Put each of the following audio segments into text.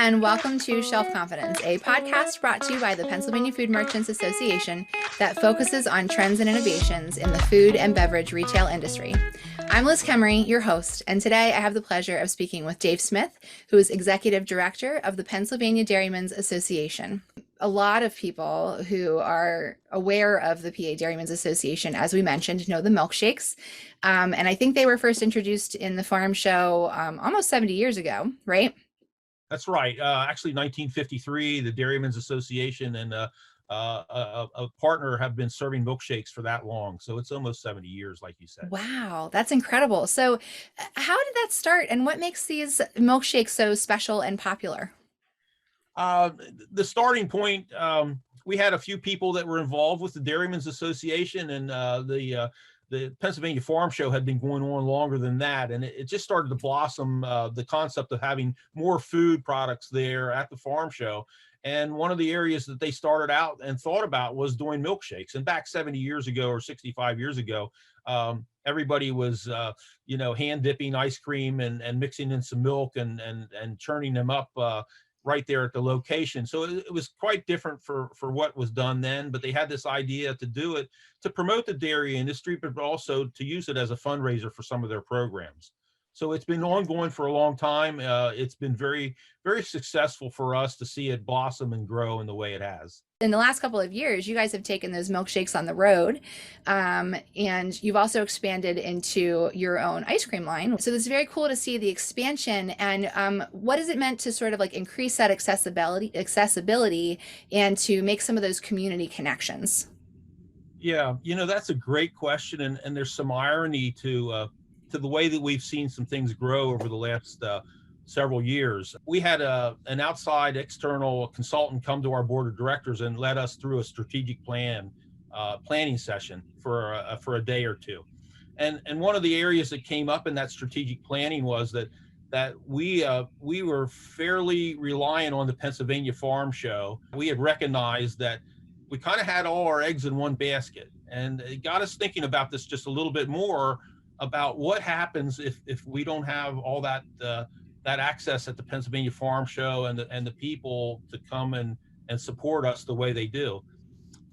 and welcome to Shelf Confidence, a podcast brought to you by the Pennsylvania Food Merchants Association that focuses on trends and innovations in the food and beverage retail industry. I'm Liz Kemery, your host, and today I have the pleasure of speaking with Dave Smith, who is Executive Director of the Pennsylvania Dairymen's Association. A lot of people who are aware of the PA Dairymen's Association, as we mentioned, know the milkshakes. And I think they were first introduced in the farm show almost 70 years ago, right? That's right. Actually, 1953, the Dairymen's Association and a partner have been serving milkshakes for that long. So it's almost 70 years, like you said. Wow, that's incredible. So how did that start and what makes these milkshakes so special and popular? The starting point, we had a few people that were involved with the Dairymen's Association, and the Pennsylvania Farm Show had been going on longer than that, and it just started to blossom, the concept of having more food products there at the farm show. And one of the areas that they started out and thought about was doing milkshakes. And back 70 years ago or 65 years ago, everybody was, hand dipping ice cream and mixing in some milk and churning them up right there at the location. So it was quite different for what was done then, but they had this idea to do it to promote the dairy industry, but also to use it as a fundraiser for some of their programs. So it's been ongoing for a long time. It's been very, very successful for us to see it blossom and grow in the way it has. In the last couple of years, you guys have taken those milkshakes on the road, and you've also expanded into your own ice cream line. So it's very cool to see the expansion. And what has it meant to sort of like increase that accessibility and to make some of those community connections? Yeah, that's a great question, and there's some irony to the way that we've seen some things grow over the last several years. We had an outside external consultant come to our board of directors and led us through a strategic planning session for a day or two. And one of the areas that came up in that strategic planning was that we were fairly reliant on the Pennsylvania Farm Show. We had recognized that we kind of had all our eggs in one basket, and it got us thinking about this just a little bit more about what happens if we don't have all that access at the Pennsylvania Farm Show and the people to come and support us the way they do.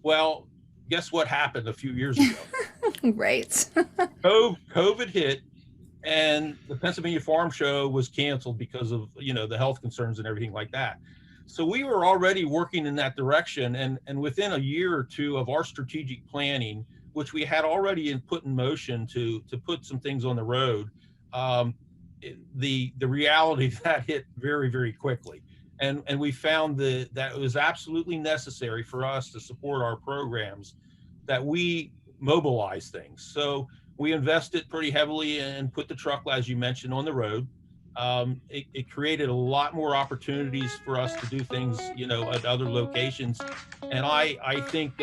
Well, guess what happened a few years ago? Right. COVID hit, and the Pennsylvania Farm Show was canceled because of the health concerns and everything like that. So we were already working in that direction, and within a year or two of our strategic planning, which we had already put in motion to put some things on the road, the reality that hit very, very quickly. And we found that it was absolutely necessary for us to support our programs, that we mobilize things. So we invested pretty heavily and put the truck, as you mentioned, on the road. It created a lot more opportunities for us to do things, at other locations. And I think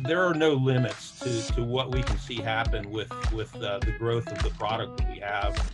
there are no limits to what we can see happen with the growth of the product that we have